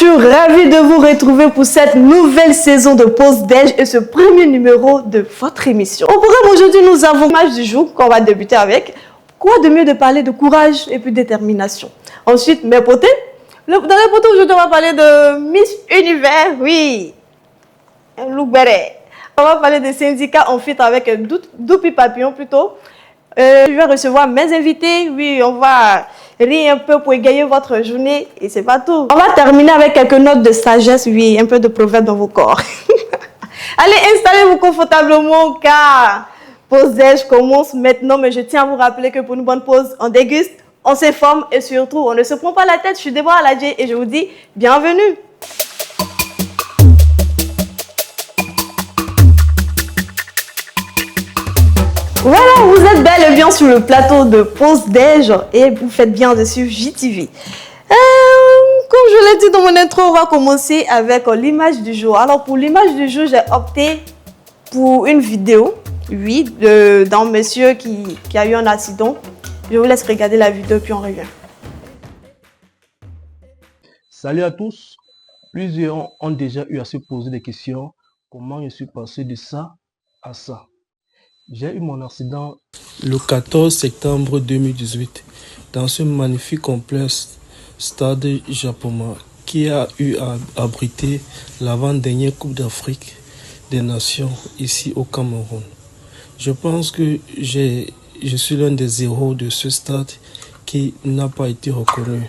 suis ravie de vous retrouver pour cette nouvelle saison de Pause Déj et ce premier numéro de votre émission. Au programme aujourd'hui, nous avons l'image du jour qu'on va débuter avec. Quoi de mieux de parler de courage et puis détermination. Ensuite, mes potés. Dans les potés, aujourd'hui, on va parler de Miss Univers, oui. Un look beret. On va parler des syndicats en fit avec Doupi Papillon plutôt. Je vais recevoir mes invités. Oui, on va rire un peu pour égayer votre journée. Et c'est pas tout. On va terminer avec quelques notes de sagesse, oui, un peu de proverbe dans vos corps. Allez, installez-vous confortablement car Pause Déj commence maintenant. Mais je tiens à vous rappeler que pour une bonne pause, on déguste, on s'informe et surtout, on ne se prend pas la tête. Je suis Déborah Aladjé et je vous dis bienvenue. Voilà, vous êtes bel et bien sur le plateau de Pause Déj et vous faites bien de suivre JTV. Comme je l'ai dit dans mon intro, on va commencer avec l'image du jour. Alors pour l'image du jour, j'ai opté pour une vidéo, oui, d'un monsieur qui a eu un accident. Je vous laisse regarder la vidéo puis on revient. Salut à tous. Plusieurs ont déjà eu à se poser des questions. Comment je suis passé de ça à ça? J'ai eu mon accident le 14 septembre 2018 dans ce magnifique complexe stade Japoma qui a eu à abriter l'avant-dernière Coupe d'Afrique des Nations ici au Cameroun. Je pense que je suis l'un des héros de ce stade qui n'a pas été reconnu.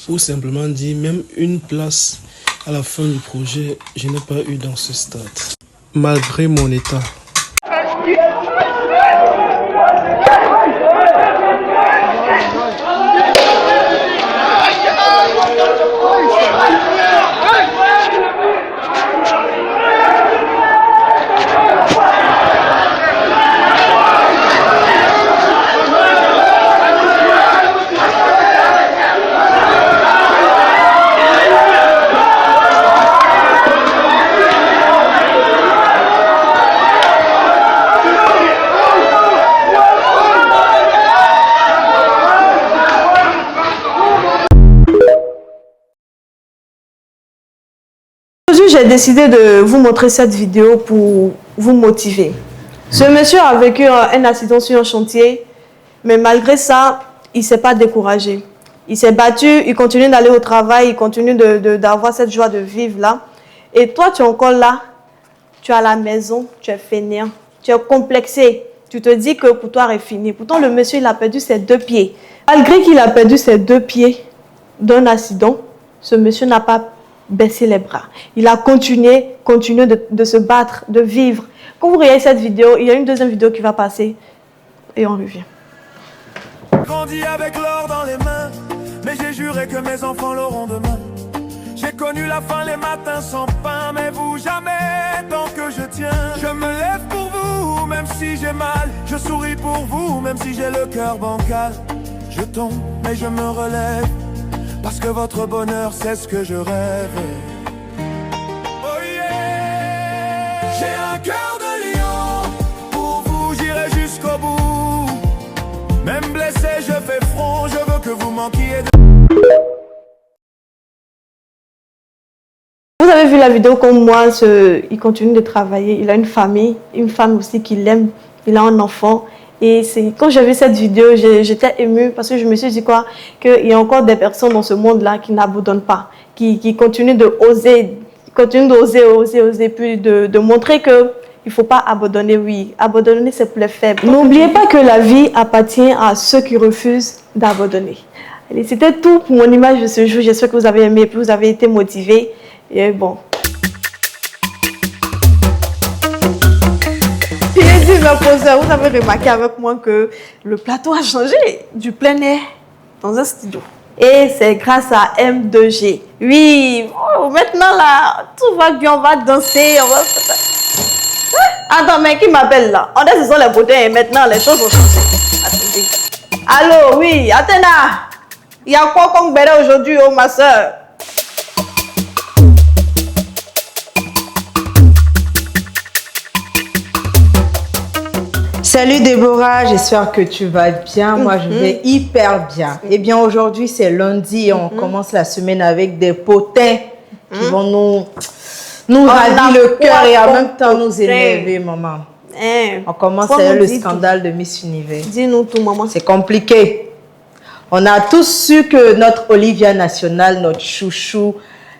Ou simplement dit, même une place à la fin du projet, je n'ai pas eu dans ce stade. Malgré mon état. J'ai décidé de vous montrer cette vidéo pour vous motiver. Ce monsieur a vécu un accident sur un chantier, mais malgré ça, il ne s'est pas découragé. Il s'est battu, il continue d'aller au travail, il continue d'avoir cette joie de vivre là. Et toi, tu es encore là, tu es à la maison, tu es fainéant, tu es complexé. Tu te dis que pour toi, c'est fini. Pourtant, le monsieur, il a perdu ses 2 pieds. Malgré qu'il a perdu ses 2 pieds d'un accident, ce monsieur n'a pas baisser les bras. Il a continué de se battre, de vivre. Quand vous regardez cette vidéo, il y a une deuxième vidéo qui va passer et on revient. Grandi avec l'or dans les mains, mais j'ai juré que mes enfants l'auront demain. J'ai connu la faim les matins sans pain, mais vous jamais tant que je tiens. Je me lève pour vous, même si j'ai mal. Je souris pour vous, même si j'ai le cœur bancal. Je tombe, mais je me relève. Parce que votre bonheur, c'est ce que je rêve. Oh yeah! J'ai un cœur de lion. Pour vous, j'irai jusqu'au bout. Même blessé, je fais front. Je veux que vous manquiez de... Vous avez vu la vidéo comme moi, il continue de travailler. Il a une famille, une femme aussi qui l'aime. Il a un enfant. Et quand j'ai vu cette vidéo, j'étais émue parce que je me suis dit quoi, qu'il y a encore des personnes dans ce monde-là qui n'abandonnent pas, qui continuent d'oser, puis de montrer qu'il ne faut pas abandonner, oui. Abandonner, c'est pour les faibles. N'oubliez pas que la vie appartient à ceux qui refusent d'abandonner. C'était tout pour mon image de ce jour. J'espère que vous avez aimé, que vous avez été motivés. Et bon. Vous avez remarqué avec moi que le plateau a changé du plein air dans un studio. Et c'est grâce à M2G. Oui, maintenant là, tout va bien, on va danser. On va... Attends, mais qui m'appelle là? On est, ce sont les beautés et maintenant les choses ont changé. Attendez. Allô, oui, Athéna. Il y a quoi comme béret aujourd'hui, oh ma soeur? Salut Déborah, j'espère que tu vas bien. Moi, je vais hyper bien. Eh bien, aujourd'hui, c'est lundi et on commence la semaine avec des potins qui vont nous ravir le cœur et en même temps nous énerver, maman. On commence avec le scandale de Miss Univers. Dis-nous tout, maman. C'est compliqué. On a tous su que notre Olivia nationale, notre chouchou,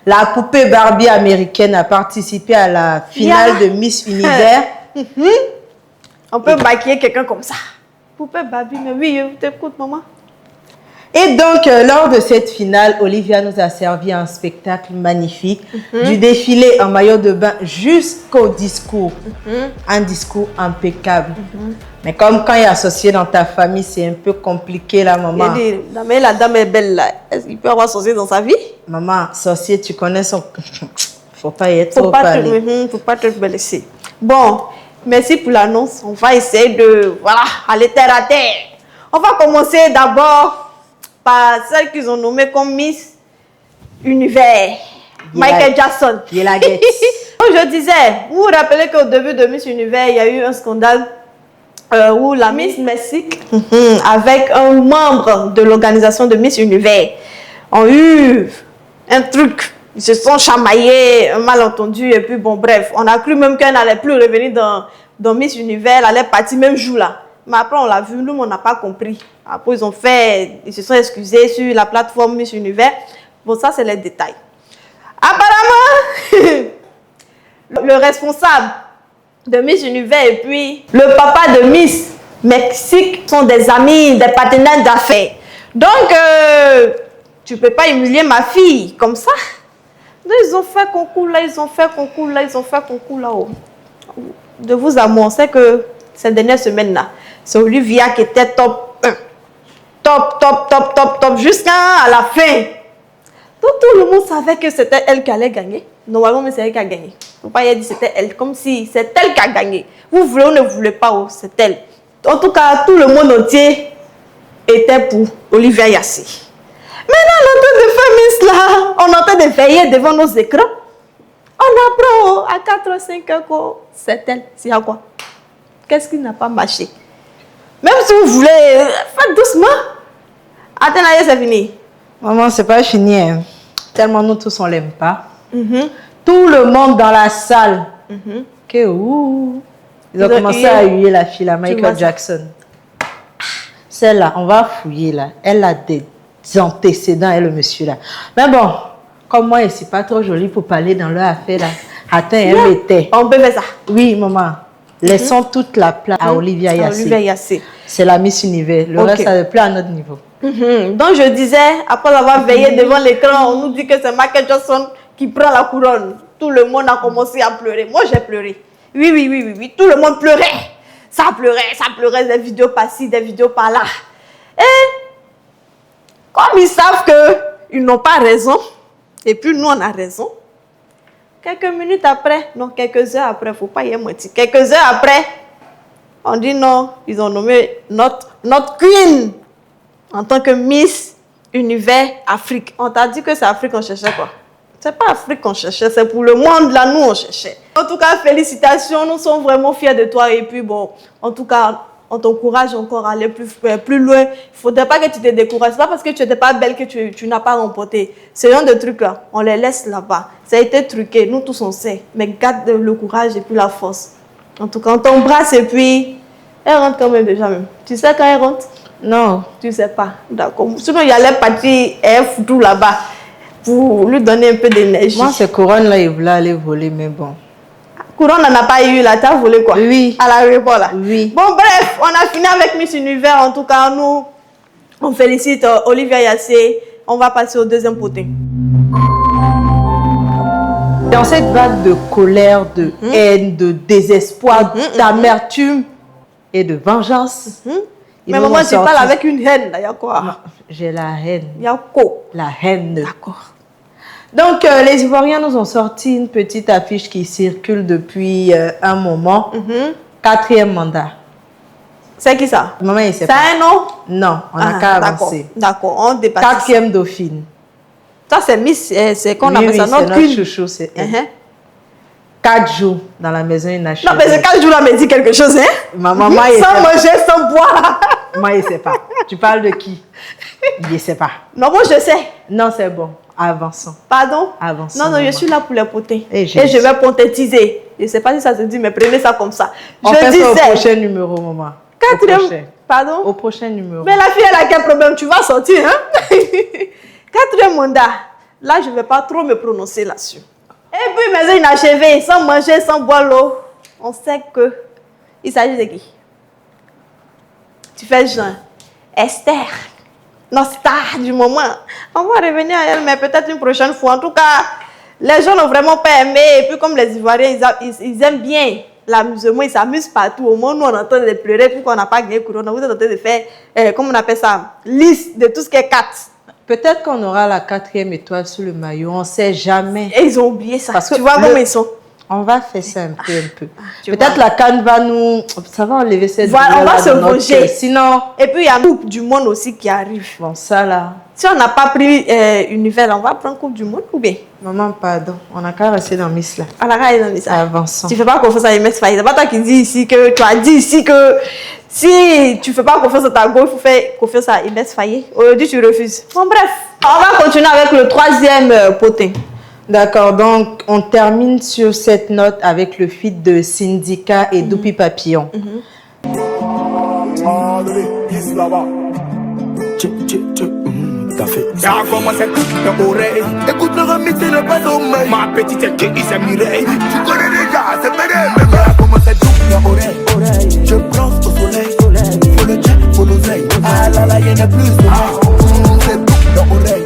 la poupée Barbie américaine a participé à la finale de Miss Univers. On peut maquiller quelqu'un comme ça. Poupée Barbie, mais oui, je t'écoute, maman. Et donc, lors de cette finale, Olivia nous a servi un spectacle magnifique, du défilé en maillot de bain jusqu'au discours. Un discours impeccable. Mais comme quand il est associé dans ta famille, c'est un peu compliqué là, maman. Mais la dame est belle là. Est-ce qu'il peut avoir sorcier dans sa vie? Maman, sorcier, tu connais son... Faut pas y être trop parler. Faut pas te blesser. Bon, merci pour l'annonce. On va essayer de, voilà, aller terre à terre. On va commencer d'abord par celle qu'ils ont nommée comme Miss Univers, Michael Jackson. Comme je disais, vous vous rappelez qu'au début de Miss Univers, il y a eu un scandale où la Miss Mexique, avec un membre de l'organisation de Miss Univers, ont eu un truc. Ils se sont chamaillés, un malentendu, et puis bon, bref, on a cru même qu'elle n'allait plus revenir dans Miss Univers, elle allait partir même jour là. Mais après, on l'a vu, nous, on n'a pas compris. Après, ils se sont excusés sur la plateforme Miss Univers. Bon, ça, c'est les détails. Apparemment, le responsable de Miss Univers et puis le papa de Miss Mexique sont des amis, des partenaires d'affaires. Donc, tu ne peux pas humilier ma fille comme ça. Donc, ils ont fait concours là, ils ont fait concours là, ils ont fait concours là-haut. De vous à moi, on sait que cette dernière semaine-là, c'est Olivia qui était top 1. Top, jusqu'à la fin. Donc, tout le monde savait que c'était elle qui allait gagner. Normalement, mais c'est elle qui a gagné. Faut pas y dire c'était elle, comme si c'est elle qui a gagné. Vous voulez ou ne voulez pas, oh, c'est elle. En tout cas, tout le monde entier était pour Olivia Yassé. Maintenant, on est en train de faire Miss là. On est en train de veiller devant nos écrans. On apprend à 4-5 heures que c'est elle. C'est à quoi? Qu'est-ce qui n'a pas marché? Même si vous voulez, faites doucement. Attends, c'est fini. Maman, c'est pas fini. Hein. Tellement nous tous, on l'aime pas. Tout le monde dans la salle. Que ouh. Ils ont commencé à huer la fille, la Michael Jackson. Celle-là, on va fouiller là. Elle a des antécédents, elle, le monsieur là. Mais bon, comme moi, c'est pas trop joli pour parler dans leur affaire là. Attends, elle était. On peut faire ça. Oui, maman. Laissons toute la place à Olivia Yassé. C'est la Miss Univers. Le reste, ça n'est plus à notre niveau. Donc, je disais, après avoir veillé devant l'écran, on nous dit que c'est Michael Jackson qui prend la couronne. Tout le monde a commencé à pleurer. Moi, j'ai pleuré. Oui. Tout le monde pleurait. Ça pleurait. Des vidéos par-ci, des vidéos par-là. Et comme ils savent qu'ils n'ont pas raison, et puis nous, on a raison, quelques minutes après, non, quelques heures après, il ne faut pas y mentir. Quelques heures après, on dit non, ils ont nommé notre queen en tant que Miss Univers Afrique. On t'a dit que c'est Afrique qu'on cherchait quoi? C'est pas Afrique qu'on cherchait, c'est pour le monde là, nous on cherchait. En tout cas, félicitations, nous sommes vraiment fiers de toi. Et puis bon, en tout cas, on t'encourage encore à aller plus loin. Il ne faudrait pas que tu te décourages. Ce n'est pas parce que tu n'étais pas belle que tu n'as pas remporté. Ce genre de trucs-là, on les laisse là-bas. Ça a été truqué, nous tous on sait. Mais garde le courage et puis la force. En tout cas, on t'embrasse et puis elle rentre quand même déjà même. Tu sais quand elle rentre? Non. Tu ne sais pas. D'accord. Sinon, il y a les parties et elle foutu là-bas pour lui donner un peu d'énergie. Moi, ces couronnes-là, il voulait aller voler, mais bon. Couronne, on n'a pas eu là, tu as volé quoi? Oui. À l'aéroport là? Oui. Bon, bref, on a fini avec Miss Univers. En tout cas, nous, on félicite Olivia Yassé. On va passer au deuxième potin. Dans cette vague de colère, de haine, de désespoir, d'amertume et de vengeance. Mais maman, tu parles avec une haine, il y a quoi? J'ai la haine. Il y a quoi? La haine. D'accord. Donc, les Ivoiriens nous ont sorti une petite affiche qui circule depuis un moment. 4e mandat. C'est qui ça? Maman, il sait pas. C'est un nom? Non, on n'a qu'à avancer. D'accord, on dépasse. 4e dauphine. Ça, c'est Miss, c'est qu'on oui, appelle ça notre chouchou, c'est elle. 4 jours dans la maison inachevée. Non, mais ces 4 jours-là me dit quelque chose, hein? Ma maman, il sans sait manger, sans boire. Moi, il ne sait pas. Tu parles de qui? Il ne sait pas. Non, moi, je sais. Non, c'est bon. Avançons. Pardon? Avançons. Non, non, maman. je suis là pour les potins. Et je vais pontetiser. Je ne sais pas si ça se dit, mais prenez ça comme ça. On fait ça au prochain numéro, maman. Quatrième. Pardon? Au prochain numéro. Mais la fille, elle a quel problème? Tu vas sortir, hein? 4e mandat. Là, je ne vais pas trop me prononcer là-dessus. Et puis, maison inachevée, sans manger, sans boire l'eau. On sait que il s'agit de qui? Tu fais genre Esther, notre star du moment. On va revenir à elle, mais peut-être une prochaine fois. En tout cas, les gens n'ont vraiment pas aimé. Et puis, comme les Ivoiriens, ils aiment bien l'amusement, ils s'amusent partout. Au moins, nous, on entend de pleurer pourquoi on n'a pas gagné Corona. Vous êtes en train de faire, comment on appelle ça, liste de tout ce qui est 4. Peut-être qu'on aura la 4e étoile sous le maillot. On ne sait jamais. Et ils ont oublié ça. Parce que tu vois comment ils sont. On va faire ça un peu. Tu Peut-être vois. la canne va nous... Ça va enlever cette Voilà, on va se venger. venger. Sinon... Et puis, il y a la Coupe du Monde aussi qui arrive. Bon, ça là... Si on n'a pas pris Univers, on va prendre Coupe du Monde ou bien? Maman, pardon. On n'a qu'à rester dans Miss là. On a qu'à dans les salles. Avançons. Tu ne fais pas confiance à MS Faye. C'est pas toi qui dis ici que tu as dit ici que si tu ne fais pas confiance à ta go, il faut faire confiance à MS Faye. Aujourd'hui, tu refuses. Bon, bref. On va continuer avec le 3e potin. D'accord, donc on termine sur cette note avec le feat de Syndicat et Doupi Papillon. Ça a commencé dans l'oreille. Écoute le remix, c'est le pas sommeil. Ma petite est qui s'est Mireille. Tu connais déjà, c'est vrai. Mais ça a commencé dans l'oreille. Je bronze au soleil. Faut le check, faut l'oseille. Ah là là, y'en a plus de moi. C'est tout dans l'oreille.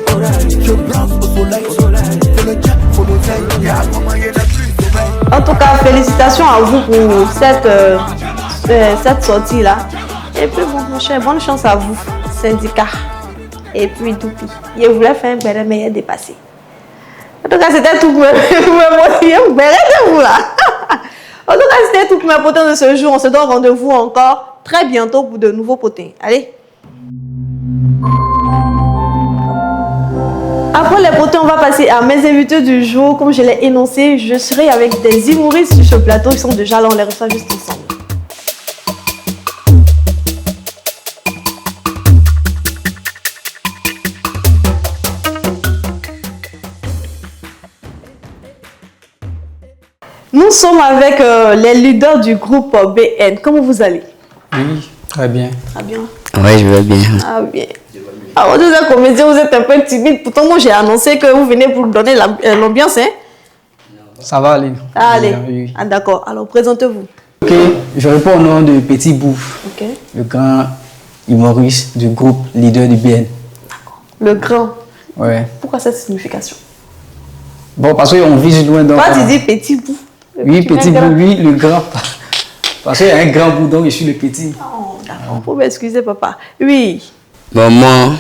Je bronze au soleil. Faut le check, faut l'oseille. Y'a comment y'en a plus de moi. En tout cas, félicitations à vous pour cette sortie-là. Et puis, bon, mon cher, bonne chance à vous, Syndicat. Et puis, Doupi. Je voulais faire un béret, mais il est dépassé. En tout cas, c'était tout pour me béret de vous là. En tout cas, c'était tout pour mes potins de ce jour. On se donne rendez-vous encore très bientôt pour de nouveaux potins. Allez. Après les potins, on va passer à mes invités du jour. Comme je l'ai énoncé, je serai avec des humoristes sur ce plateau. Ils sont déjà là, on les reçoit juste ensemble. Nous sommes avec les leaders du groupe BN. Comment vous allez? Oui, très bien. Très bien. Ouais, je vais bien. Ah bien. Alors, vous êtes comédien, vous êtes un peu timide. Pourtant, moi, j'ai annoncé que vous venez pour donner l'ambiance. Hein? Ça va aller. Allez. Oui. Ah, d'accord. Alors, présentez-vous. Ok, je réponds au nom de Petit Bouffe, Ok. le grand humoriste du groupe leader du BN. Le grand. Ouais. Pourquoi cette signification? Bon, parce qu'on vise loin donc. Toi, tu dis petit bout. Oui, Tu Petit viens Bouffe, grand. oui, le grand. Parce qu'il y a un grand bout, donc je suis le petit. Oh, d'accord. Faut m'excuser, papa. Oui. Bon, moi,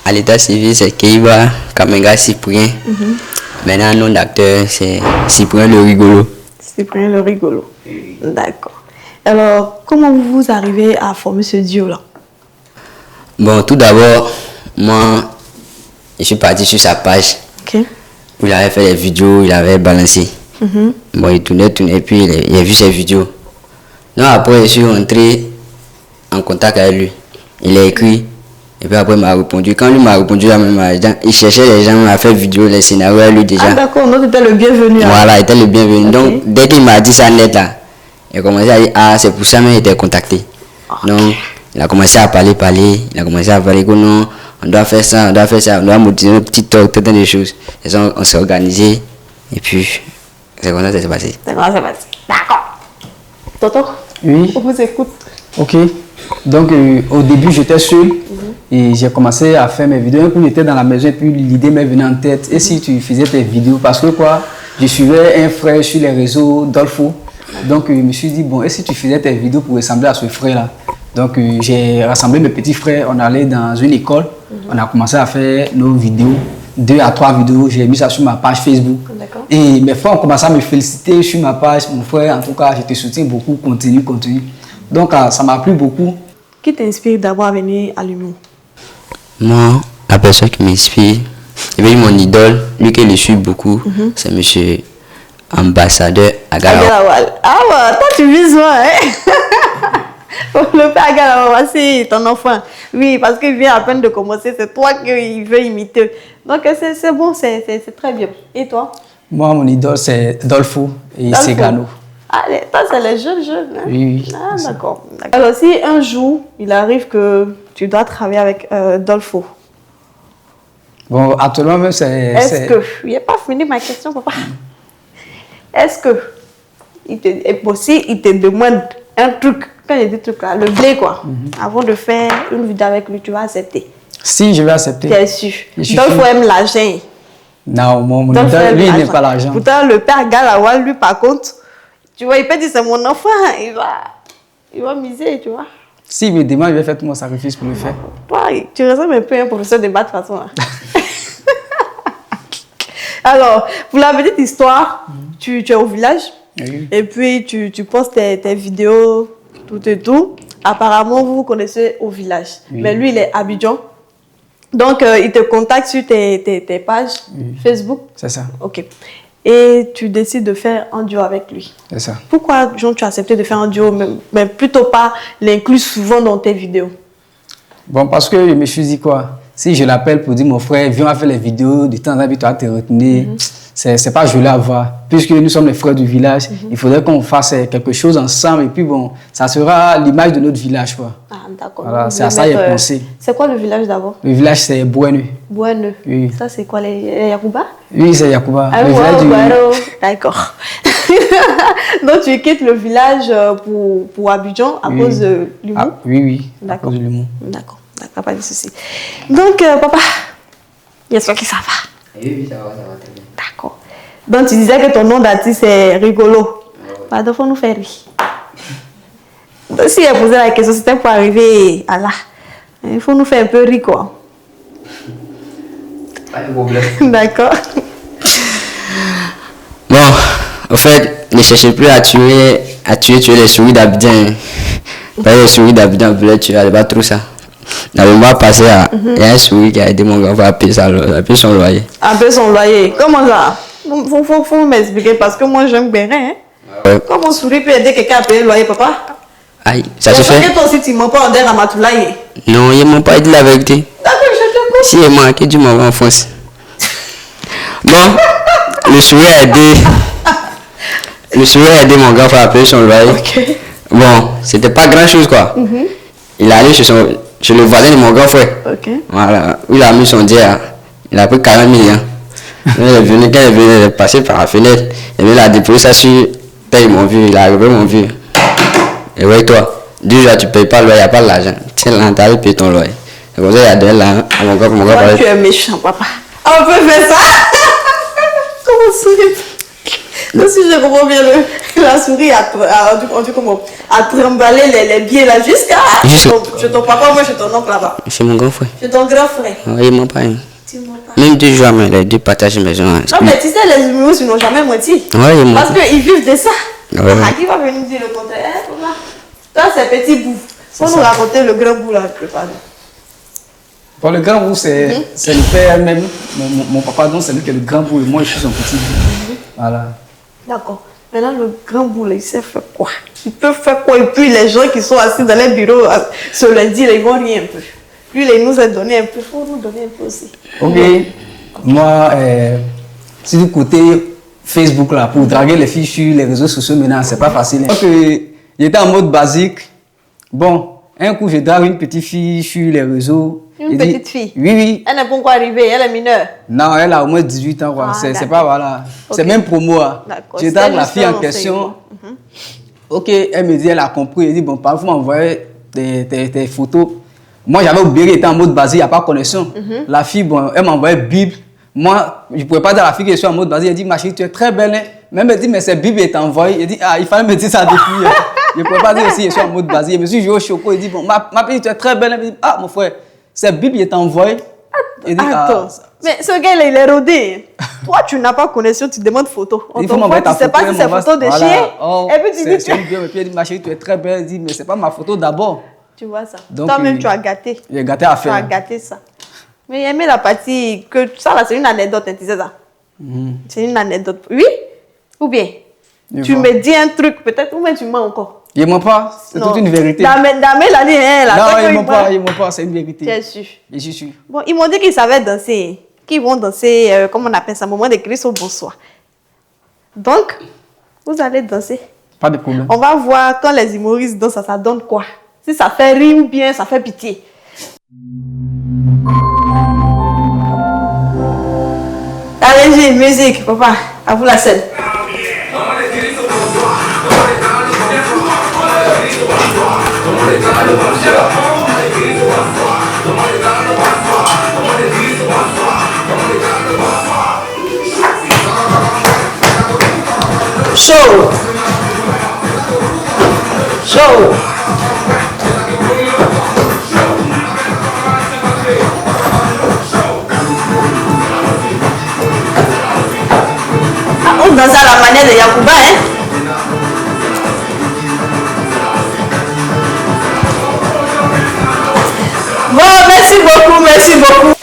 à l'état civil, c'est Keiba Kamenga Cyprien. Maintenant, nom d'acteur, c'est Cyprien le rigolo. Cyprien le rigolo. D'accord. Alors, comment vous arrivez à former ce duo-là? Bon, tout d'abord, moi, je suis parti sur sa page. Ok. Où il avait fait les vidéos, il avait balancé. Bon, il tournait, et puis il a vu ses vidéos. Donc après, je suis rentré en contact avec lui. Il a écrit, et puis après, il m'a répondu. Quand lui m'a répondu, il cherchait les gens à faire vidéo, les scénarios à lui déjà. Ah, d'accord. Donc, c'était le bienvenu. hein. Voilà, il était le bienvenu. Ok. Donc, dès qu'il m'a dit ça net là, il a commencé à dire, ah, c'est pour ça qu'il était contacté. Donc, il a commencé à parler. Il a commencé à parler que non, on doit faire ça, on doit motiver nos petits talks, tout un tas de choses. Et ça, on s'est organisé, et puis, c'est comme ça que ça s'est passé. C'est comment ça passe? D'accord. Tonton, Oui, on vous écoute. ok. Donc, au début, j'étais seul et j'ai commencé à faire mes vidéos. Un coup, j'étais dans la maison et puis l'idée m'est venue en tête. Et si tu faisais tes vidéos? Parce que quoi, je suivais un frère sur les réseaux, Dolfo. Donc, je me suis dit, bon, et si tu faisais tes vidéos pour ressembler à ce frère-là? Donc, j'ai rassemblé mes petits frères, on allait dans une école, on a commencé à faire nos vidéos, 2 à 3 vidéos, j'ai mis ça sur ma page Facebook. D'accord. Et mes frères ont commencé à me féliciter sur ma page, mon frère, en tout cas, je te soutiens beaucoup, continue. Donc, ça m'a plu beaucoup. Qui t'inspire d'abord à venir à l'humour? Moi, la personne qui m'inspire, et bien mon idole, lui que je suis beaucoup, c'est monsieur ambassadeur à Galawa. Agalawal. Ah ouais, toi tu vises loin, hein? Le père Agalawal, c'est ton enfant. Oui, parce qu'il vient à peine de commencer, c'est toi qu'il veut imiter. Donc c'est bon, c'est très bien. Et toi? Moi, mon idole, c'est Dolfo et Dolfo. Segano. Allez, toi, c'est les jeunes. Hein? Oui, oui. Ah, d'accord. Alors, si un jour, il arrive que tu dois travailler avec Dolfo, Bon, actuellement, même, c'est... est-ce que... Il n'a pas fini ma question, papa. Est-ce que... Il te demande un truc, quand il dit truc là, le blé, quoi, avant de faire une vidéo avec lui, tu vas accepter. Si, je vais accepter. T'es sûr. Je suis Dolfo sûr. aime l'argent. Non, mon Dolfo idole, aime lui, il n'aime pas l'argent. Pourtant, le père Galawal, lui, par contre, tu vois, il peut dire c'est mon enfant, il va miser, tu vois. S'il me demande, je vais faire tout mon sacrifice pour le faire. Toi, tu ressembles un peu à un professeur de maths de toute façon. Hein. Alors, pour la petite histoire, tu es au village Oui. et puis tu postes tes vidéos, tout et tout. Apparemment, vous vous connaissez au village. Oui. Mais lui, il est à Abidjan. Donc, il te contacte sur tes pages Facebook. C'est ça, Ok. Et tu décides de faire un duo avec lui. c'est ça. Pourquoi, Jean, tu as accepté de faire un duo, mais plutôt pas l'inclure souvent dans tes vidéos? Bon, parce que je me suis dit quoi, si je l'appelle pour dire mon frère, viens on va faire les vidéos, de temps en temps, tu vas te retenir, c'est pas joli à voir. Puisque nous sommes les frères du village, il faudrait qu'on fasse quelque chose ensemble et puis bon, ça sera l'image de notre village, quoi. Ah, d'accord. Voilà, Donc, c'est à ça que j'ai pensé. C'est quoi le village d'abord? Le village, c'est Bouenne. Bueno. Oui. Ça, c'est quoi, les Yakuba? Oui, c'est Yakuba. Ah, Le village wow, du... bueno. D'accord. Donc, tu quittes le village pour Abidjan à cause de l'humour? Ah, oui, oui, à D'accord. cause de l'humour. D'accord, pas de souci. Donc, papa, j'espère que ça va. Oui, ça va très bien. D'accord. Donc, tu disais que ton nom d'artiste c'est rigolo. Pardon, faut nous faire rire. Donc, si elle posait la question, c'était pour arriver à là. Il faut nous faire un peu rire, quoi. Pas de problème. D'accord. Bon, au fait, ne cherchez plus à tuer les souris d'Abidjan. Pas les souris d'Abidjan, vous voulez tuer, allez pas trop ça. Dans le mois passé, il y a un souris qui a aidé mon grand-père à payer son loyer. Un peu son loyer. Comment ça? Faut m'expliquer parce que moi, j'aime bien rien. Ouais. Comment souris peut aider quelqu'un à payer le loyer, papa? Aïe, ça se fait? Que toi aussi, tu m'en pas en d'air à Matoulaye. Non, ils m'ont pas dit la vérité. D'accord, je te comprends. Si il m'a qui du m'envoie en France. Bon, le souris a aidé mon grand-père à payer son loyer. Ok. Bon, c'était pas grand chose quoi. Il est allé chez le voisin de mon grand frère. Ok. Voilà, où il a mis son dia. Il a pris 40 millions. Quand il est venu, il est passé par la fenêtre. Et il a déposé ça sur paye mon vieux. Il a arrivé mon vieux. Et ouais, toi, 10 jours tu payes pas le loyer, il n'y a pas de l'argent. Tiens, là, t'as payé ton loyer. C'est comme ça, il a donné l'argent à mon grand Toi, frère. tu es méchant, papa. On peut faire ça? Comment sourire? Donc, si je comprends bien, la souris a trimballé les billets là jusqu'à chez ton papa, moi chez ton oncle là-bas. C'est mon grand frère. Chez ton grand frère. Oui, il m'a pas eu. Tu m'en parles. Même 2 jours, mais les deux partagent maison. Non, mais tu sais, les humoristes, ils n'ont jamais menti. Ouais, ils m'ont Parce qu'ils vivent de ça. Ouais. À qui va venir dire le contraire? Hein, papa? Toi, c'est petit bout. Faut nous raconter le grand bout là, préparé. Bon, le grand bout, c'est le père même. Mon papa, donc, c'est lui qui est le grand bout et moi, je suis son petit bout. Voilà. D'accord. Maintenant, le grand bout, là, il sait faire quoi? Il peut faire quoi? Et puis, les gens qui sont assis dans les bureaux ce lundi, là, ils vont rire un peu. Lui, il nous a donné un peu. Il faut nous donner un peu aussi. Ok. Moi, c'est du côté Facebook, là, pour draguer les filles sur les réseaux sociaux, maintenant, c'est pas facile. Donc, j'étais en mode basique. Bon, un coup, je drague une petite fille sur les réseaux. Une petite fille? Oui, oui. Elle n'est pas encore arrivée, elle est mineure. Non, elle a au moins 18 ans, quoi. Ah, C'est d'accord. pas, voilà. Ok. C'est même pour moi. D'accord. Je drague la fille en question. Ok, elle me dit, elle a compris. Elle dit, bon, parfois, m'envoyer tes photos. Moi, j'avais oublié qu'elle était en mode basique, il n'y a pas de connexion. La fille, bon, elle m'envoyait Bible. Moi, je ne pouvais pas dire à la fille que je suis en mode basique. Elle dit, ma chérie, tu es très belle. Hein. Même elle dit, mais c'est Bible qui est envoyée. Elle dit, ah, il fallait me dire ça depuis. Hein. Je ne pouvais pas dire aussi que je suis en mode basique. Je me suis joué au choco. Elle dit, bon, ma petite, tu es très belle. Elle me dit, ah, mon frère, c'est Bible qui est envoyée. Elle dit, Attends. Mais ce gars-là, il est rodé. Toi, tu n'as pas connexion, tu demandes photo. On il faut t'envoie, m'envoyer ta tu sais photo. pas si c'est photo de voilà. chien. Oh, Et puis tu dis, c'est une bien. Et puis elle dit, ma chérie, tu es très belle. Elle dit, mais c'est pas ma photo d'abord. tu vois ça. Donc, Toi-même, tu as gâté. J'ai gâté à Tu as faire. gâté ça. Mais aimé la partie que ça là, c'est une anecdote, hein, tu sais ça. C'est une anecdote. Oui. Ou bien, Je tu vois. me dis un truc, peut-être, ou bien tu mens encore. Il ne ment pas, c'est Non. toute une vérité. Damé, il a dit, hein, la Non, tête, il il ne ment ment. pas, il ment pas, c'est une Tu vérité. es sûr. Je suis sûr. Bon, ils m'ont dit qu'ils savaient danser, qu'ils vont danser, comment on appelle ça, moment de Christ au bonsoir. Donc, vous allez danser. Pas de problème. On va voir quand les humoristes dansent, ça donne quoi. Si ça fait rire ou bien ça fait pitié. Allez-y, musique, papa, à vous la scène. Show. Show. Ah, on danse à la manière de Yacouba, hein? Bon, merci beaucoup, merci beaucoup.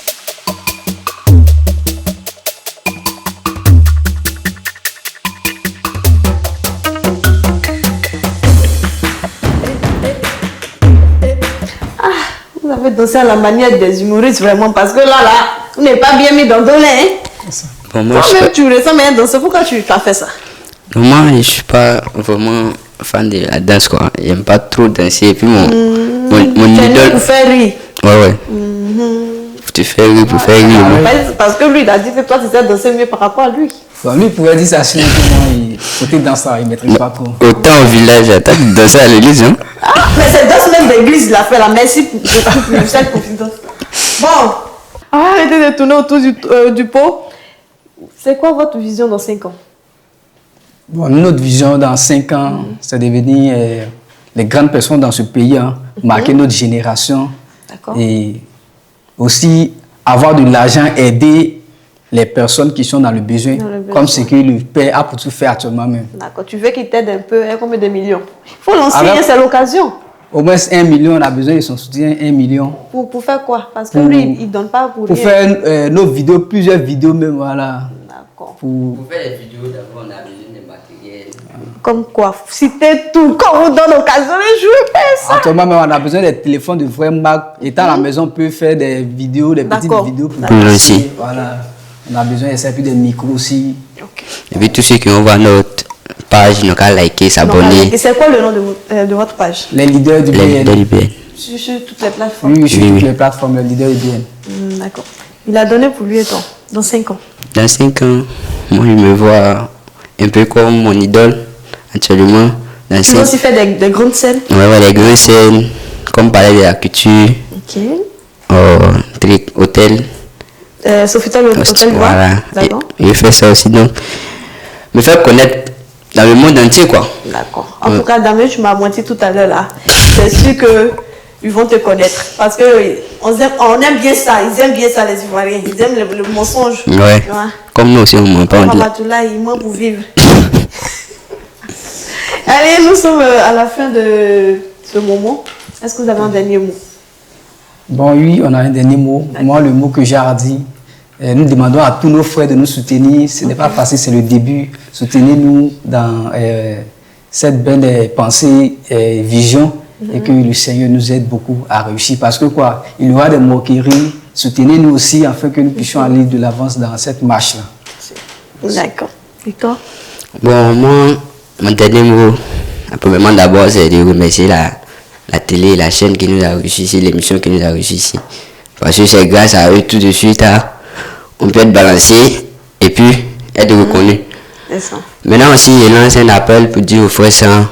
Vous avez dansé à la manière des humoristes vraiment parce que là, vous n'êtes pas bien mis dans le lait. Hein? Bon, moi, Toi-même, tu ressembles à un danseur. Pourquoi tu as fait ça? moi, je suis pas vraiment fan de la danse, quoi. J'aime pas trop danser. Et puis, mon Tu es né idole. pour faire rire. Ouais. Tu fais rire pour faire rire. moi. Parce que lui, il a dit que toi, tu sais danser mieux par rapport à lui. Bon, lui, il pourrait dire ça sinon que moi, côté dans ça, il ne maîtrise pas trop. Autant au village, t'as dansé à l'église, hein? Ah, mais c'est danse même d'église, il a fait là. Merci pour cette confidence. Bon, arrêtez de tourner autour du pot. C'est quoi votre vision dans 5 ans? Bon, notre vision dans 5 ans, c'est devenir les grandes personnes dans ce pays, hein, marquer notre génération D'accord. et aussi avoir de l'argent, aider les personnes qui sont dans le besoin, Dans le besoin. comme ce que le père a pour tout faire actuellement même. D'accord, tu veux qu'il t'aide un peu, hein, combien de millions? Il faut lancer, Alors- hein, c'est l'occasion. Au moins 1 million, on a besoin de son soutien, 1 million. Pour faire quoi? Parce que Pour- lui, il ne donne pas pour Pour rien. faire nos vidéos, plusieurs vidéos même, voilà. D'accord. Pour... Pour faire les vidéos, d'abord, on a besoin de matériel. Comme quoi? Citez tout. Quand on vous donne l'occasion, je veux faire ça. Actuellement, même, on a besoin des téléphones de vraies marques. Étant à la maison, on peut faire des vidéos, des petites D'accord. vidéos pour Pour lancer. lancer. Voilà. On a besoin de ça, puis des micros aussi. Ok. Et puis, tous ceux qui vont voir notre page, ils n'ont qu'à liker, Donc, s'abonner. et c'est quoi le nom de votre page? Les leaders du Les BN. leaders du BN. Sur toutes les plateformes. Oui, sur Oui, toutes oui. les plateformes, les leaders du BN. D'accord. Il a donné pour lui et toi, dans 5 ans. Dans 5 ans, moi, je me vois un peu comme mon idole actuellement. Dans Tu 5 vas aussi faire des grandes scènes. ouais, les grandes scènes, comme parler de la culture, Ok. hôtel. Sofitel Hôtel Voix. Voilà. D'accord. Et je fais ça aussi, donc, me faire connaître dans le monde entier, quoi. D'accord. En tout cas, Damien, tu m'as menti tout à l'heure là. C'est sûr que ils vont te connaître. Parce que on aime bien ça. Ils aiment bien ça, les Ivoiriens. Ils aiment le mensonge. Ouais. Comme nous aussi, on ment pas. On dit. Ramatoulaye, il ment pour vivre. Allez, nous sommes à la fin de ce moment. Est-ce que vous avez un dernier mot? Bon, oui, on a un dernier mot. Moi, le mot que j'ai dit, nous demandons à tous nos frères de nous soutenir. Ce n'est pas facile, c'est le début. Soutenez-nous dans cette belle pensée, vision, et que le Seigneur nous aide beaucoup à réussir. Parce que quoi, il y aura des moqueries. Soutenez-nous aussi afin que nous puissions aller de l'avance dans cette marche-là. D'accord. Et toi? Bon, moi, mon dernier mot, premièrement d'abord, c'est de remercier la télé, la chaîne qui nous a réussi ici, l'émission qui nous a réussi ici. Parce que c'est grâce à eux tout de suite, hein, on peut être balancé et puis être reconnu. C'est ça. Maintenant aussi, je lance un appel pour dire aux frères saints,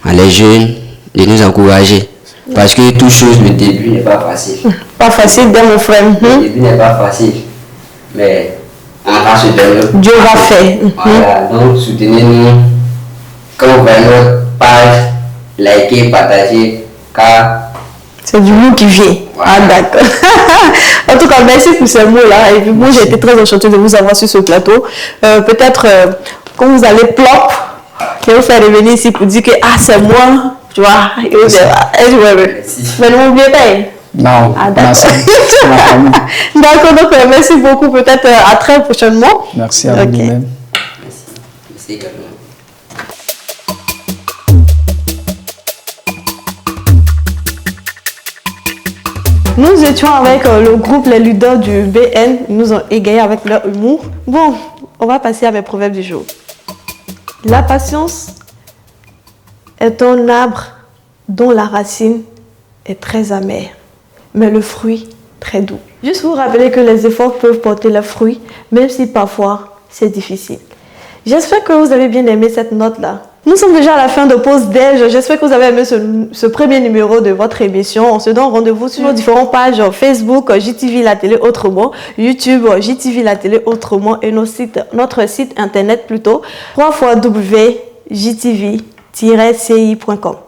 à les jeunes, de nous encourager. Parce que toute chose, le début n'est pas facile. Pas facile, bien mon frère. Le début n'est pas facile. Mais on va se donner. Dieu va faire. Voilà, donc soutenez-nous. Quand vous voyez notre page, likez, partagez, car C'est du loup qui vient. Ah, d'accord. En tout cas, merci pour ces mots-là. Et puis, moi, j'ai été très enchantée de vous avoir sur ce plateau. Peut-être, quand vous allez plop, je vais vous faire revenir ici pour dire que, ah, c'est moi. Tu vois. Et vous dire, ah, mais ne m'oubliez pas. Hein. Non, Ah, merci. C'est ma famille. D'accord, donc merci beaucoup. Peut-être à très prochainement. Merci à vous Ok. de même. merci également. Nous étions avec le groupe Les Leaders du BN. Ils nous ont égayés avec leur humour. Bon, on va passer à mes proverbes du jour. La patience est un arbre dont la racine est très amère, mais le fruit très doux. Juste vous rappeler que les efforts peuvent porter leurs fruits, même si parfois c'est difficile. J'espère que vous avez bien aimé cette note-là. Nous sommes déjà à la fin de Pause Déj. J'espère que vous avez aimé ce premier numéro de votre émission. On se donne rendez-vous sur nos différentes pages Facebook, JTV La Télé Autrement, YouTube, JTV La Télé Autrement et notre site internet plutôt, www.jtv-ci.com.